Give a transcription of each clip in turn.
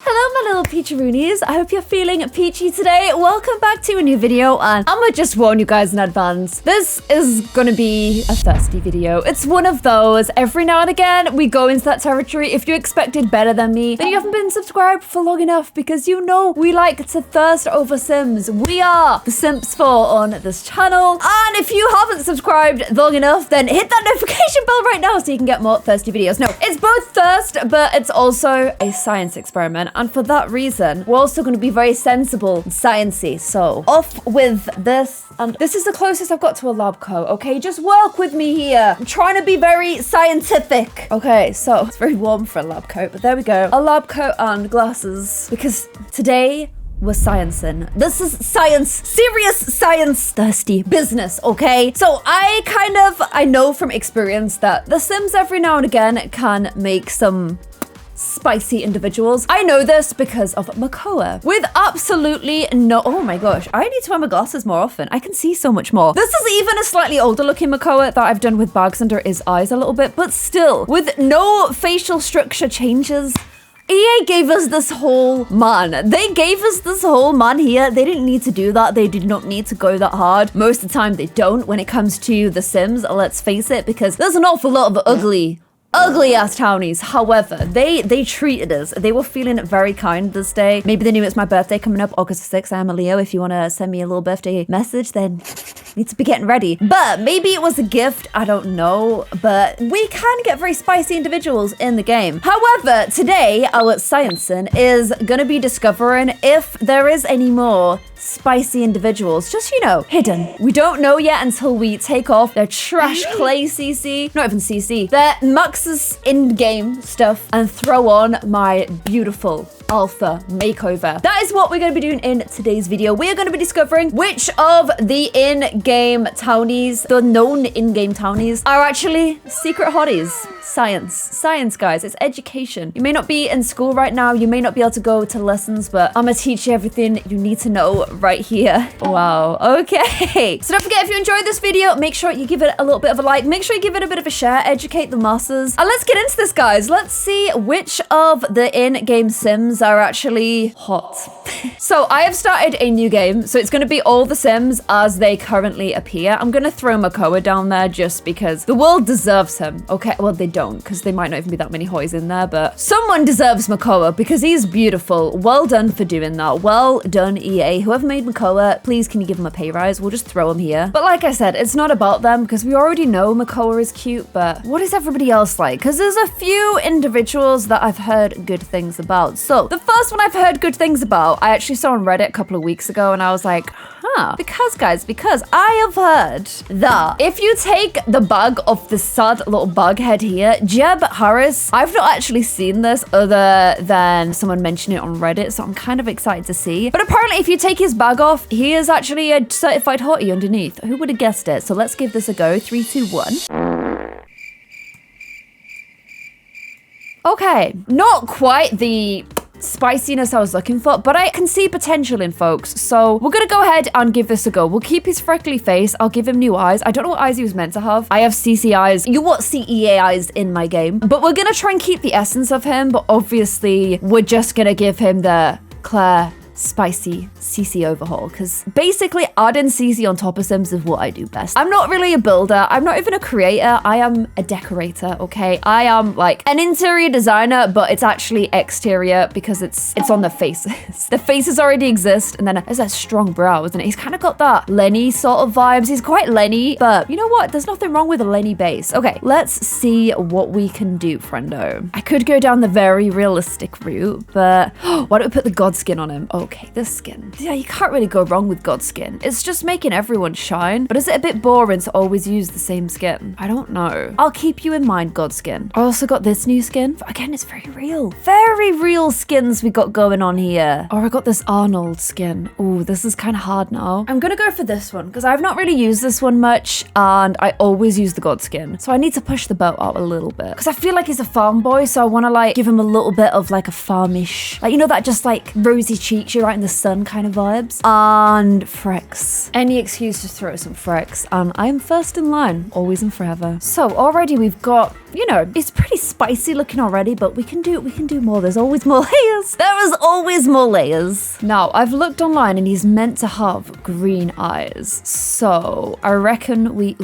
Hello my little peacheroonies, I hope you're feeling peachy today. Welcome back to a new video, and I'm gonna just warn you guys in advance. This is gonna be a thirsty video. It's one of those, every now and again we go into that territory. If you expected better than me, then you haven't been subscribed for long enough, because you know we like to thirst over Sims. We are the Simps 4 on this channel, and if you haven't subscribed long enough, then hit that notification bell right now so you can get more thirsty videos. No, it's both thirst, but it's also a science experiment. And for that reason, we're also going to be very sensible and sciencey. So off with this. And this is the closest I've got to a lab coat, okay? Just work with me here. I'm trying to be very scientific. Okay, so it's very warm for a lab coat, but there we go. A lab coat and glasses, because today we're sciencing. This is science, serious science, thirsty business, okay? So I know from experience that The Sims every now and again can make some spicy individuals. I know this because of makeover. With absolutely no, oh my gosh, I need to wear my glasses more often. I can see so much more. This is even a slightly older looking makeover that I've done with bags under his eyes a little bit, but still, with no facial structure changes. EA gave us this whole man. They gave us this whole man here. They didn't need to do that. They did not need to go that hard. Most of the time they don't when it comes to The Sims, let's face it, because there's an awful lot of ugly ass townies. However, they treated us. They were feeling very kind this day. Maybe they knew it's my birthday coming up, August 6th. I am a Leo. If you want to send me a little birthday message, then need to be getting ready. But maybe it was a gift. I don't know. But we can get very spicy individuals in the game. However, today our sciencing is going to be discovering if there is any more spicy individuals, just, you know, hidden. We don't know yet until we take off their trash clay CC, not even CC, their Max's in-game stuff, and throw on my beautiful alpha makeover. That is what we're going to be doing in today's video. We are going to be discovering which of the in-game townies, the known in-game townies, are actually secret hotties. Science, guys. It's education. You may not be in school right now. You may not be able to go to lessons, but I'm gonna teach you everything you need to know right here. Wow. Okay. So don't forget, if you enjoyed this video, make sure you give it a little bit of a like. Make sure you give it a bit of a share. Educate the masses. And let's get into this, guys. Let's see which of the in-game Sims are actually hot. So I have started a new game. So it's going to be all the Sims as they currently appear. I'm going to throw Makoa down there just because the world deserves him. Okay. Well, they don't, because they might not even be that many hoys in there, but someone deserves Makoa because he's beautiful. Well done for doing that. Well done, EA. Whoever made Makoa, please can you give him a pay rise? We'll just throw him here. But like I said, it's not about them because we already know Makoa is cute, but what is everybody else like? Because there's a few individuals that I've heard good things about. So the first one I've heard good things about, I actually saw on Reddit a couple of weeks ago, and I was like, because I have heard that if you take the bag off the sad little bug head here, Jeb Harris, I've not actually seen this other than someone mentioned it on Reddit, so I'm kind of excited to see. But apparently if you take his bag off, he is actually a certified hottie underneath. Who would have guessed it? So let's give this a go. 3, 2, 1. Okay, not quite the spiciness I was looking for, but I can see potential in folks, so we're gonna go ahead and give this a go. We'll keep his freckly face. I'll give him new eyes. I don't know what eyes he was meant to have. I have CC eyes. You won't see EA eyes in my game, but we're gonna try and keep the essence of him, but obviously we're just gonna give him the Clare spicy CC overhaul, because basically adding CC on top of Sims is what I do best. I'm not really a builder. I'm not even a creator. I am a decorator, okay? I am like an interior designer, but it's actually exterior because it's on the faces. The faces already exist, and then there's that strong brow, isn't it? He's kind of got that Lenny sort of vibes. He's quite Lenny, but you know what? There's nothing wrong with a Lenny base. Okay, let's see what we can do, friendo. I could go down the very realistic route, but why don't we put the god skin on him? Okay, this skin. Yeah, you can't really go wrong with god skin. It's just making everyone shine. But is it a bit boring to always use the same skin? I don't know. I'll keep you in mind, god skin. I also got this new skin. Again, it's very real. Very real skins we got going on here. Oh, I got this Arnold skin. Ooh, this is kind of hard now. I'm gonna go for this one because I've not really used this one much, and I always use the god skin. So I need to push the boat out a little bit because I feel like he's a farm boy, so I want to like give him a little bit of like a farmish, like, you know, that just like rosy cheeks, you're right in the sun kind of vibes. And Frex. frecks. Any excuse to throw some frecks. And I'm first in line, always and forever. So already we've got, you know, it's pretty spicy looking already, but we can do more. There's always more layers. There is always more layers. Now, I've looked online and he's meant to have green eyes. So I reckon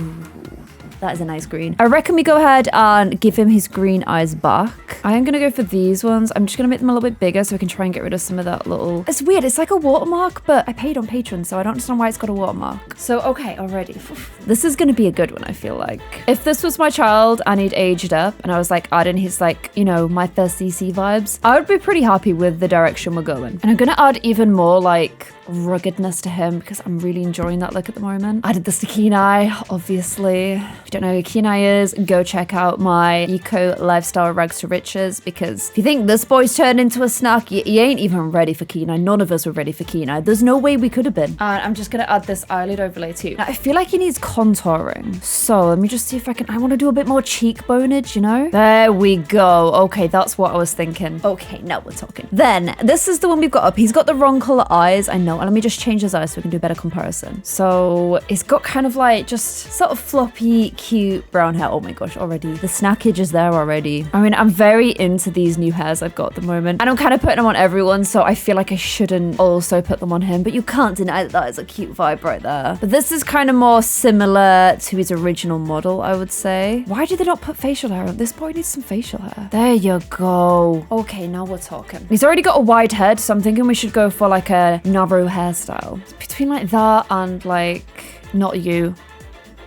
that is a nice green. I reckon we go ahead and give him his green eyes back. I am going to go for these ones. I'm just going to make them a little bit bigger so we can try and get rid of some of that little... It's weird. It's like a watermark, but I paid on Patreon, so I don't understand why it's got a watermark. So, okay, already. This is going to be a good one, I feel like. If this was my child and he'd aged up and I was like adding his like, you know, my first CC vibes, I would be pretty happy with the direction we're going. And I'm going to add even more like ruggedness to him because I'm really enjoying that look at the moment. I did this to Kenai, obviously. If you don't know who Kenai is, go check out my eco lifestyle rags to riches, because if you think this boy's turned into a snack, you ain't even ready for Kenai. None of us were ready for Kenai. There's no way we could have been. And I'm just gonna add this eyelid overlay too. Now, I feel like he needs contouring. So let me just see if I want to do a bit more cheekboneage, you know? There we go. Okay, that's what I was thinking. Okay, now we're talking. Then this is the one we've got up. He's got the wrong color eyes, I know. And let me just change his eyes so we can do a better comparison. So he's got kind of like just sort of floppy, cute brown hair. Oh my gosh, already. The snackage is there already. I mean, I'm very into these new hairs I've got at the moment. And I'm kind of putting them on everyone, so I feel like I shouldn't also put them on him. But you can't deny that that is a cute vibe right there. But this is kind of more similar to his original model, I would say. Why did they not put facial hair on? This boy needs some facial hair. There you go. Okay, now we're talking. He's already got a wide head, so I'm thinking we should go for like a narrow hairstyle. It's between like that and like not you.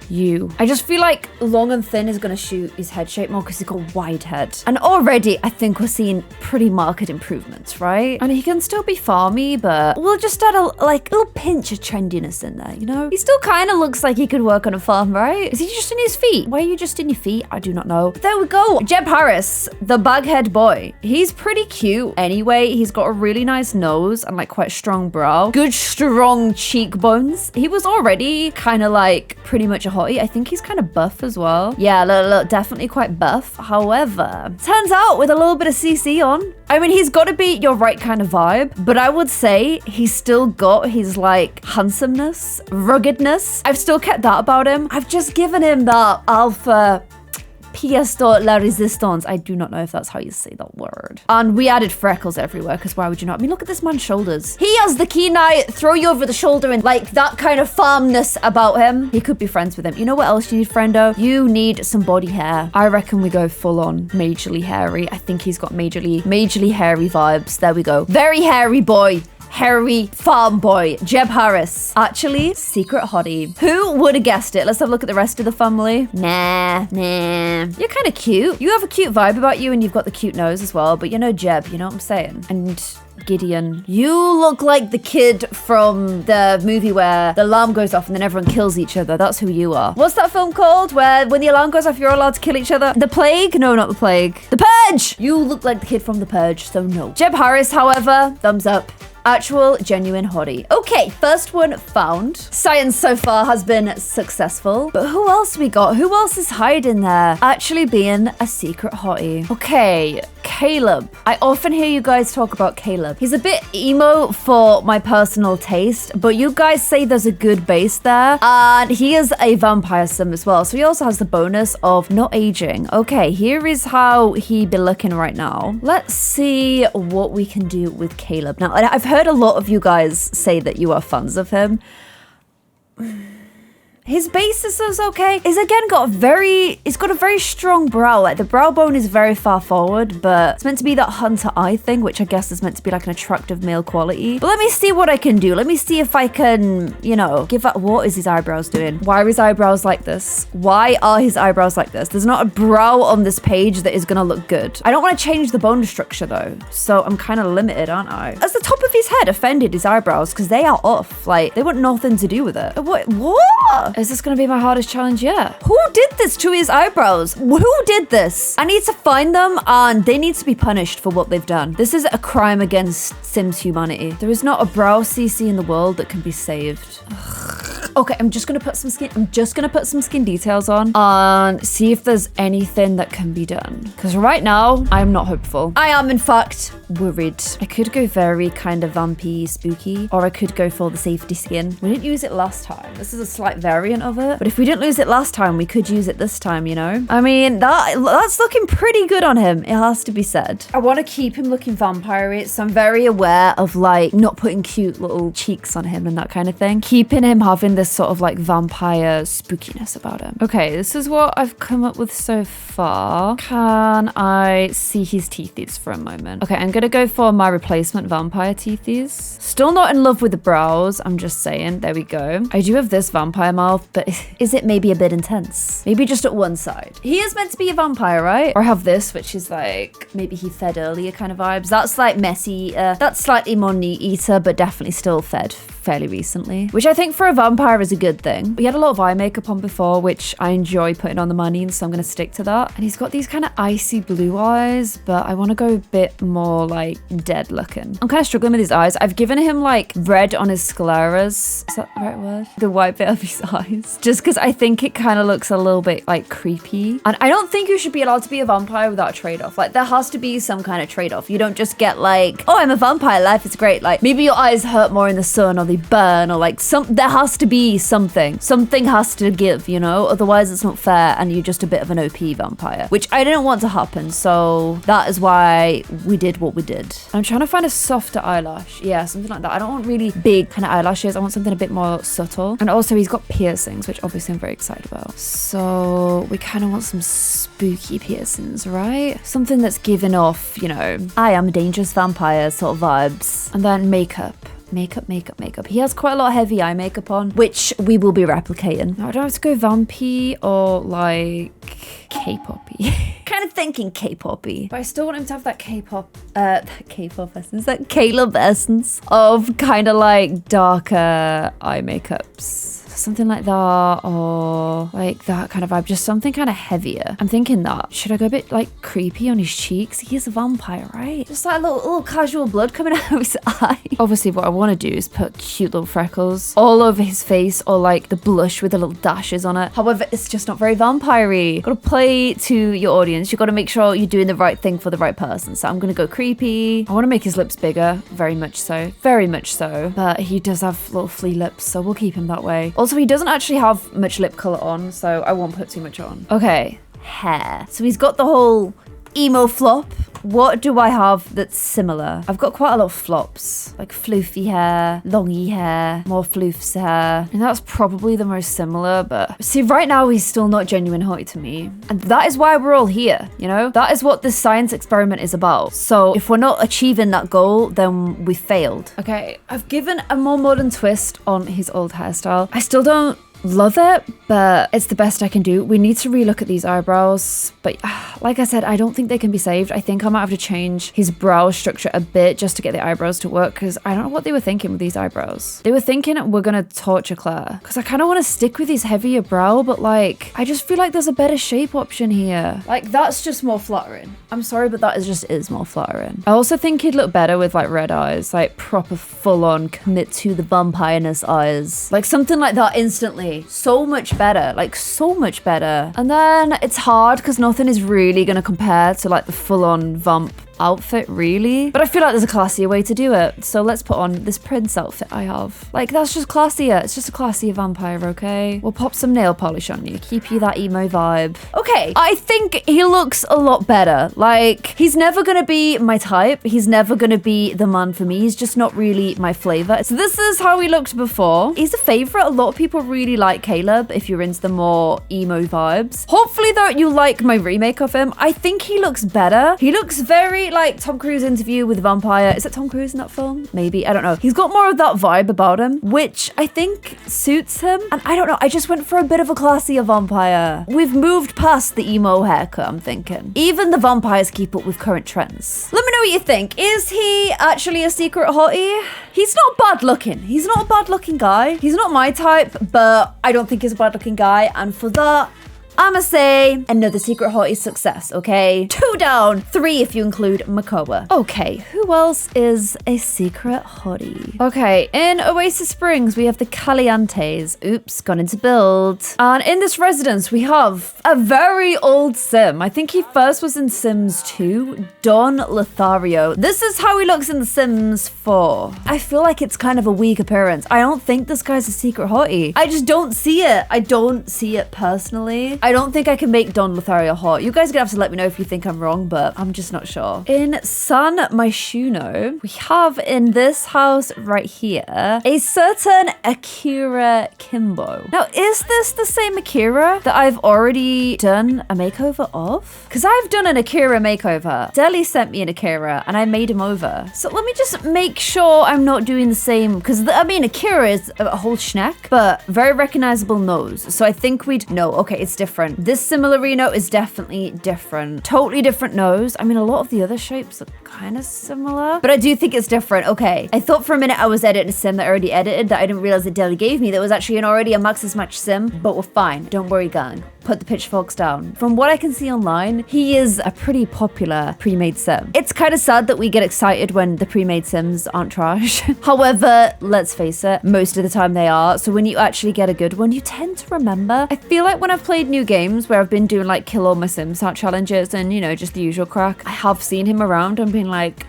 I just feel like long and thin is going to shoot his head shape more because he's got a wide head. And already I think we're seeing pretty marked improvements, right? And he can still be farmy, but we'll just add a little pinch of trendiness in there, you know? He still kind of looks like he could work on a farm, right? Is he just in his feet? Why are you just in your feet? I do not know. There we go. Jeb Harris, the baghead boy. He's pretty cute anyway. He's got a really nice nose and like quite strong brow. Good strong cheekbones. He was already kind of like pretty much a hottie. I think he's kind of buff as well. Yeah, look, definitely quite buff. However, turns out with a little bit of CC on, I mean, he's got to be your right kind of vibe, but I would say he's still got his like handsomeness, ruggedness. I've still kept that about him. I've just given him that alpha pièce de la résistance. I do not know if that's how you say that word. And we added freckles everywhere, because why would you not? I mean, look at this man's shoulders. He has the Kenai throw you over the shoulder and like that kind of farmness about him. He could be friends with him. You know what else you need, friendo? You need some body hair. I reckon we go full on majorly hairy. I think he's got majorly hairy vibes. There we go. Very hairy boy. Hairy farm boy, Jeb Harris. Actually, secret hottie. Who would have guessed it? Let's have a look at the rest of the family. Nah. You're kind of cute. You have a cute vibe about you and you've got the cute nose as well, but you know Jeb, you know what I'm saying? And Gideon, you look like the kid from the movie where the alarm goes off and then everyone kills each other. That's who you are. What's that film called where when the alarm goes off, you're allowed to kill each other? The Plague? No, not The Plague. The Purge! You look like the kid from The Purge, so no. Jeb Harris, however, thumbs up. Actual, genuine hottie. Okay, first one found. Science so far has been successful. But who else we got? Who else is hiding there? Actually being a secret hottie. Okay, Caleb. I often hear you guys talk about Caleb. He's a bit emo for my personal taste, but you guys say there's a good base there. And he is a vampire sim as well. So he also has the bonus of not aging. Okay, here is how he be looking right now. Let's see what we can do with Caleb. Now, I've heard a lot of you guys say that you are fans of him. His basis is okay. He's again he's got a very strong brow. Like the brow bone is very far forward, but it's meant to be that hunter eye thing, which I guess is meant to be like an attractive male quality. But let me see what I can do. Let me see if I can, you know, give that. What is his eyebrows doing? Why are his eyebrows like this? Why are his eyebrows like this? There's not a brow on this page that is gonna look good. I don't want to change the bone structure though, so I'm kind of limited, aren't I? As the top of his head offended his eyebrows because they are off. Like they want nothing to do with it. What? Is this gonna be my hardest challenge yet? Who did this to his eyebrows? Who did this? I need to find them and they need to be punished for what they've done. This is a crime against Sims humanity. There is not a brow CC in the world that can be saved. Ugh. Okay, I'm just gonna put some skin details on and see if there's anything that can be done. Because right now, I'm not hopeful. I am, in fact, worried. I could go very kind of vampy, spooky, or I could go for the safety skin. We didn't use it last time. This is a slight variant of it. But if we didn't lose it last time, we could use it this time, you know? I mean, that's looking pretty good on him. It has to be said. I want to keep him looking vampire-y, so I'm very aware of like not putting cute little cheeks on him and that kind of thing. Keeping him having this sort of like vampire spookiness about him. Okay, this is what I've come up with so far. Can I see his teethies for a moment? Okay, I'm gonna go for my replacement vampire teethies. Still not in love with the brows, I'm just saying. There we go. I do have this vampire mouth, but is it maybe a bit intense? Maybe just at one side. He is meant to be a vampire, right? Or I have this, which is like maybe he fed earlier kind of vibes. That's like messy. That's slightly more neat eater, but definitely still fed fairly recently, which I think for a vampire is a good thing. We had a lot of eye makeup on before, which I enjoy putting on the Manine, so I'm going to stick to that. And he's got these kind of icy blue eyes, but I want to go a bit more like dead looking. I'm kind of struggling with his eyes. I've given him like red on his scleras. Is that the right word? The white bit of his eyes. Just because I think it kind of looks a little bit like creepy. And I don't think you should be allowed to be a vampire without a trade-off. Like there has to be some kind of trade-off. You don't just get like, oh, I'm a vampire, life is great. Like maybe your eyes hurt more in the sun or they burn or like there has to be something. Something has to give, you know? Otherwise it's not fair and you're just a bit of an OP vampire, which I didn't want to happen. So that is why we did what we did. I'm trying to find a softer eyelash. Yeah, something like that. I don't want really big kind of eyelashes. I want something a bit more subtle. And also he's got piercings, which obviously I'm very excited about. So we kind of want some spooky piercings, right? Something that's giving off, you know, I am a dangerous vampire sort of vibes. And then makeup. Makeup. He has quite a lot of heavy eye makeup on, which we will be replicating. Now, I don't have to go vampy or like K-poppy. Kind of thinking K-poppy, but I still want him to have that K-pop essence, that Caleb essence of kind of like darker eye makeups. Something like that, or like that kind of vibe, just something kind of heavier. I'm thinking that. Should I go a bit like creepy on his cheeks? He is a vampire, right? Just like a little casual blood coming out of his eye. Obviously, what I want to do is put cute little freckles all over his face, or like the blush with the little dashes on it. However, it's just not very vampire-y. Gotta play to your audience. You gotta make sure you're doing the right thing for the right person. So I'm gonna go creepy. I want to make his lips bigger, very much so. But he does have little flea lips, so we'll keep him that way. Also, he doesn't actually have much lip color on, so I won't put too much on. Okay, hair. So he's got the whole emo flop. What do I have that's similar? I've got quite a lot of flops, like floofy hair, longy hair, more floofs hair. And that's probably the most similar, but see, right now he's still not genuine hottie to me. And that is why we're all here, you know? That is what this science experiment is about. So if we're not achieving that goal, then we failed. Okay, I've given a more modern twist on his old hairstyle. I still don't love it, but it's the best I can do. We need to relook at these eyebrows, but like I said, I don't think they can be saved. I think I might have to change his brow structure a bit just to get the eyebrows to work, because I don't know what they were thinking with these eyebrows. They were thinking we're gonna torture Claire, because I kind of want to stick with his heavier brow, but like I just feel like there's a better shape option here. Like that's just more flattering. I'm sorry, but that is more flattering. I also think he'd look better with like red eyes, like proper full-on commit to the vampireness eyes, like something like that instantly. So much better, like so much better. And then it's hard because nothing is really gonna compare to like the full-on vamp outfit, really. But I feel like there's a classier way to do it. So let's put on this prince outfit I have. Like that's just classier. It's just a classier vampire, okay? We'll pop some nail polish on you, keep you that emo vibe. Okay, I think he looks a lot better. Like he's never gonna be my type. He's never gonna be the man for me. He's just not really my flavor. So this is how he looked before. He's a favorite. A lot of people really like Caleb if you're into the more emo vibes. Hopefully though you like my remake of him. I think he looks better. He looks very like Tom Cruise interview with a vampire. Is it Tom Cruise in that film? Maybe, I don't know. He's got more of that vibe about him, which I think suits him. And I don't know, I just went for a bit of a classier vampire. We've moved past the emo haircut, I'm thinking. Even the vampires keep up with current trends. Let me know what you think. Is he actually a secret hottie? He's not bad looking. He's not a bad looking guy. He's not my type, but I don't think he's a bad looking guy. And for that, I'ma say another secret hottie success, okay? 2 down, 3 if you include makeover. Okay, who else is a secret hottie? Okay, in Oasis Springs, we have the Caliantes. Oops, gone into build. And in this residence, we have a very old sim. I think he first was in Sims 2, Don Lothario. This is how he looks in The Sims 4. I feel like it's kind of a weak appearance. I don't think this guy's a secret hottie. I just don't see it. I don't see it personally. I don't think I can make Don Lothario hot. You guys are gonna have to let me know if you think I'm wrong, but I'm just not sure. In San Myshuno, we have in this house right here a certain Akira Kibo. Now, is this the same Akira that I've already done a makeover of? Because I've done an Akira makeover. Deli sent me an Akira and I made him over. So let me just make sure I'm not doing the same, because I mean, Akira is a whole schneck, but very recognizable nose. So I think we'd know, okay, it's different. This Similarino is definitely different. Totally different nose. I mean, a lot of the other shapes look kind of similar, but I do think it's different. Okay, I thought for a minute I was editing a sim that I already edited that I didn't realize that Deli gave me that was actually already a Max's Match sim, but we're fine. Don't worry, gang. Put the pitchforks down. From what I can see online, he is a pretty popular pre-made sim. It's kind of sad that we get excited when the pre-made sims aren't trash. However, let's face it, most of the time they are. So when you actually get a good one, you tend to remember. I feel like when I've played new games where I've been doing like kill all my sims out challenges and, you know, just the usual crack, I have seen him around and been like,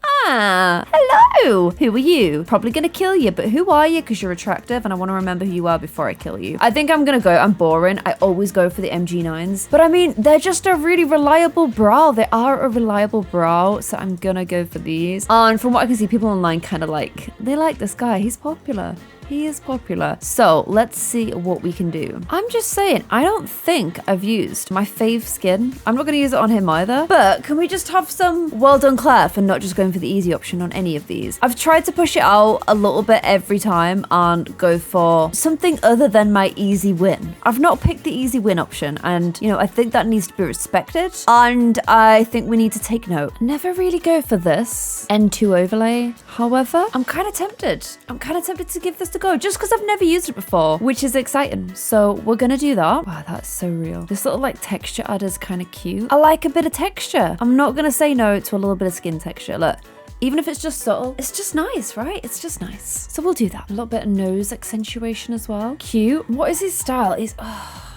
ah, hello. Who are you? Probably gonna kill you, but who are you? Because you're attractive and I want to remember who you are before I kill you. I think I'm gonna go, I'm boring. I always go for the MG9s. But I mean, they're just a really reliable brow. They are a reliable brow. So I'm gonna go for these. And from what I can see, people online kind of like, they like this guy. He's popular. He is popular. So let's see what we can do. I'm just saying, I don't think I've used my fave skin. I'm not gonna use it on him either, but can we just have some well done Claire for not just going for the easy option on any of these? I've tried to push it out a little bit every time and go for something other than my easy win. I've not picked the easy win option, and you know, I think that needs to be respected. And I think we need to take note. Never really go for this N2 overlay. However, I'm kind of tempted. I'm kind of tempted to give this to go just because I've never used it before, which is exciting. So we're gonna do that. Wow, that's so real. This little like texture add is kind of cute. I like a bit of texture. I'm not gonna say no to a little bit of skin texture. Look, even if it's just subtle, it's just nice, right? It's just nice. So we'll do that. A little bit of nose accentuation as well. Cute. What is his style?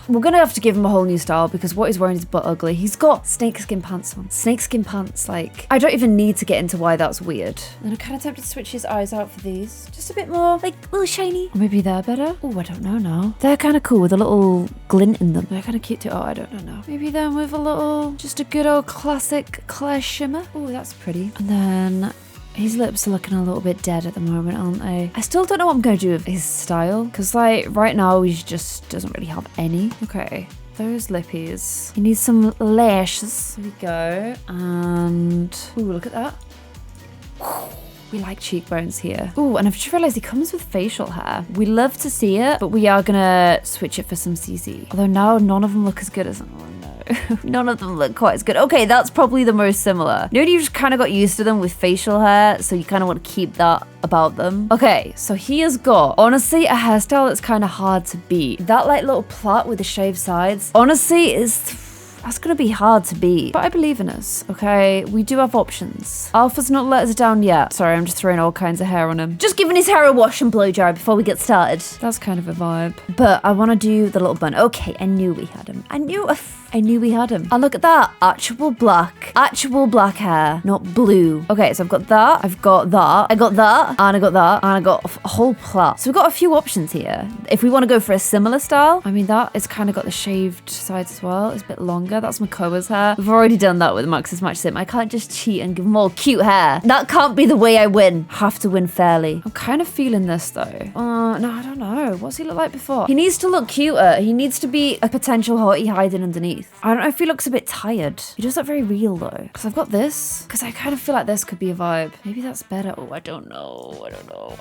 We're gonna have to give him a whole new style because what he's wearing is butt ugly. He's got snakeskin pants on. Snakeskin pants, like, I don't even need to get into why that's weird. And I'm kind of tempted to switch his eyes out for these. Just a bit more, like, a little shiny. Or maybe they're better. Oh, I don't know now. They're kind of cool with a little glint in them. They're kind of cute too. Oh, I don't know now. Maybe then with a little, just a good old classic Claire shimmer. Oh, that's pretty. And then his lips are looking a little bit dead at the moment, aren't they? I still don't know what I'm going to do with his style, because like right now he just doesn't really have any. Okay, those lippies. He needs some lashes. Here we go. And ooh, look at that. We like cheekbones here. Ooh, and I've just realized he comes with facial hair. We love to see it, but we are gonna switch it for some CC. Although now none of them look as good as none of them look quite as good. Okay, that's probably the most similar. You know, you just kind of got used to them with facial hair, so you kind of want to keep that about them. Okay, so he has got, honestly, a hairstyle that's kind of hard to beat. That like little plait with the shaved sides, honestly, that's gonna be hard to beat. But I believe in us, okay? We do have options. Alpha's not let us down yet. Sorry, I'm just throwing all kinds of hair on him. Just giving his hair a wash and blow dry before we get started. That's kind of a vibe. But I wanna do the little bun. Okay, I knew we had him. I knew we had him. And look at that, actual black hair, not blue. Okay, so I've got that, I've got that, I got that, and I got that, and I got a whole plait. So we've got a few options here. If we want to go for a similar style, I mean, that it's kind of got the shaved sides as well. It's a bit longer. That's Makoa's hair. We've already done that with Max's Match Sim. I can't just cheat and give them all cute hair. That can't be the way I win. Have to win fairly. I'm kind of feeling this though. No, I don't know. What's he look like before? He needs to look cuter. He needs to be a potential hottie hiding underneath. I don't know if he looks a bit tired. He does look very real though. Because I've got this. Because I kind of feel like this could be a vibe. Maybe that's better. Oh, I don't know.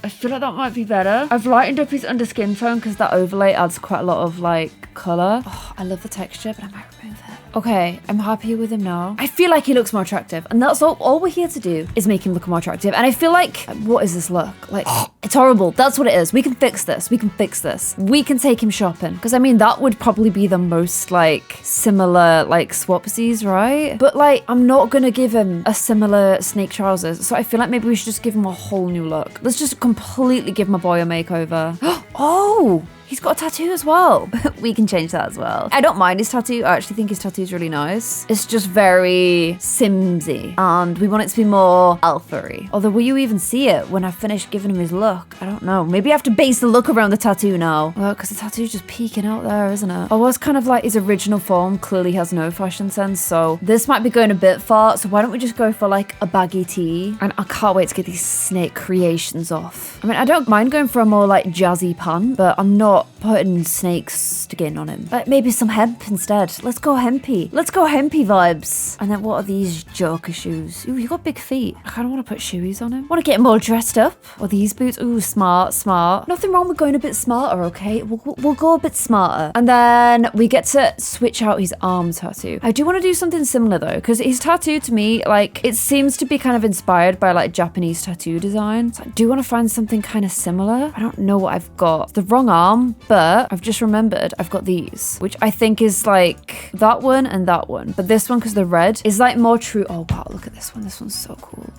I feel like that might be better. I've lightened up his under skin tone because that overlay adds quite a lot of like color. Oh, I love the texture, but I might remove it. Okay, I'm happy with him now. I feel like he looks more attractive, and that's all we're here to do is make him look more attractive. And I feel like, what is this look? Like, it's horrible. That's what it is. We can fix this. We can fix this. We can take him shopping. Because I mean, that would probably be the most like similar like swapsies, right? But like, I'm not gonna give him a similar snake trousers. So I feel like maybe we should just give him a whole new look. Let's just completely give my boy a makeover. Oh! He's got a tattoo as well. We can change that as well. I don't mind his tattoo. I actually think his tattoo is really nice. It's just very Simsy. And we want it to be more alpha-y. Although, will you even see it when I finish giving him his look? I don't know. Maybe I have to base the look around the tattoo now. Well, because the tattoo's just peeking out there, isn't it? Oh, was kind of like his original form clearly has no fashion sense. So this might be going a bit far. So why don't we just go for like a baggy tee? And I can't wait to get these snake creations off. I mean, I don't mind going for a more like jazzy pant, but I'm not putting snake skin on him. Like maybe some hemp instead. Let's go hempy. Let's go hempy vibes. And then what are these joker shoes? Ooh, you got big feet. I kind of want to put shoes on him. Want to get him all dressed up. Or these boots. Ooh, smart, smart. Nothing wrong with going a bit smarter, okay? We'll go a bit smarter. And then we get to switch out his arm tattoo. I do want to do something similar though, because his tattoo to me, like, it seems to be kind of inspired by like Japanese tattoo design. So I do want to find something kind of similar. I don't know what I've got. It's the wrong arm, but I've just remembered I've got these, which I think is like that one and that one. But this one, because the red is like more true. Oh, wow, look at this one. This one's so cool.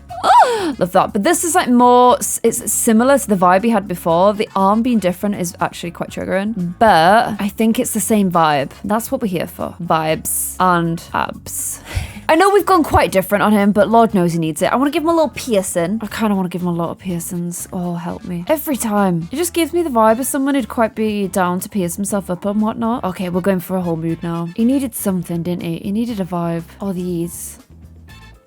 Love that. But this is like more, it's similar to the vibe he had before. The arm being different is actually quite triggering, but I think it's the same vibe. That's what we're here for. Vibes and abs. I know we've gone quite different on him, but Lord knows he needs it. I want to give him a little piercing. I kind of want to give him a lot of piercings. Oh, help me. Every time. It just gives me the vibe of someone who'd quite be down to pierce himself up and whatnot. Okay, we're going for a whole mood now. He needed something, didn't he? He needed a vibe. Or these.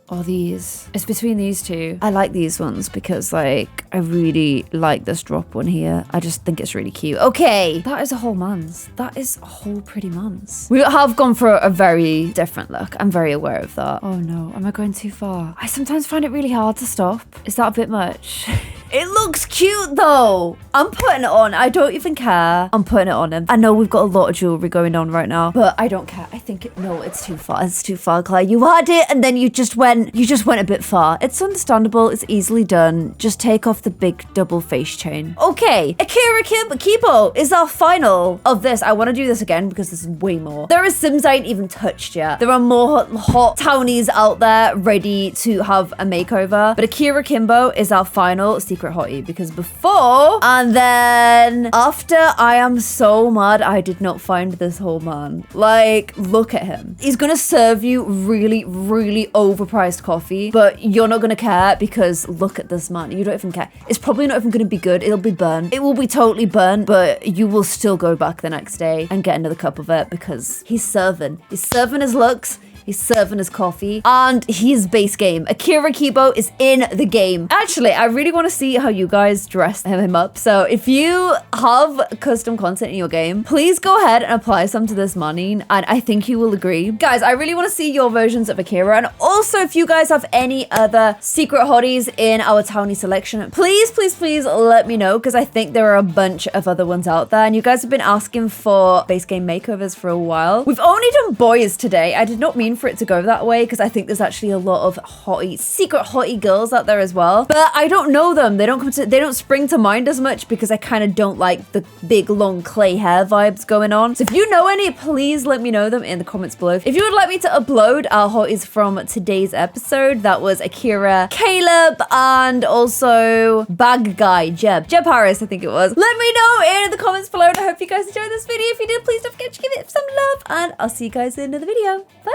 Or these. It's between these two. I like these ones because like I really like this drop one here. I just think it's really cute. Okay, that is a whole man's. That is a whole pretty man's. We have gone for a very different look. I'm very aware of that. Oh no, am I going too far? I sometimes find it really hard to stop. Is that a bit much? It looks cute though. I'm putting it on. I don't even care. I'm putting it on him. I know we've got a lot of jewelry going on right now, but I don't care. I think no, it's too far. It's too far, Claire. You had it and then you just went a bit far. It's understandable. It's easily done. Just take off the big double face chain. Okay, Akira Kibo is our final of this. I want to do this again because this is way more. There are Sims I ain't even touched yet. There are more hot townies out there ready to have a makeover, but Akira Kibo is our final secret hottie because before and then after, I am so mad I did not find this whole man. Like, look at him. He's gonna serve you really, really overpriced coffee, but you're not gonna care because look at this man. You don't even care. It's probably not even gonna be good. It'll be burnt. It will be totally burnt, but you will still go back the next day and get another cup of it because he's serving. He's serving his looks. He's serving his coffee and he's base game. Akira Kibo is in the game. Actually, I really want to see how you guys dress him up. So if you have custom content in your game, please go ahead and apply some to this money. And I think you will agree. Guys, I really want to see your versions of Akira. And also if you guys have any other secret hotties in our townie selection, please, please, please let me know because I think there are a bunch of other ones out there. And you guys have been asking for base game makeovers for a while. We've only done boys today. I did not mean for it to go that way because I think there's actually a lot of secret hottie girls out there as well, but I don't know them. They don't spring to mind as much because I kind of don't like the big long clay hair vibes going on. So if you know any, please let me know them in the comments below. If you would like me to upload our hotties from today's episode, that was Akira, Caleb, and also bag guy Jeb Harris, I think it was. Let me know in the comments below, and I hope you guys enjoyed this video. If you did, please don't forget to give it some love, and I'll see you guys in another video. Bye.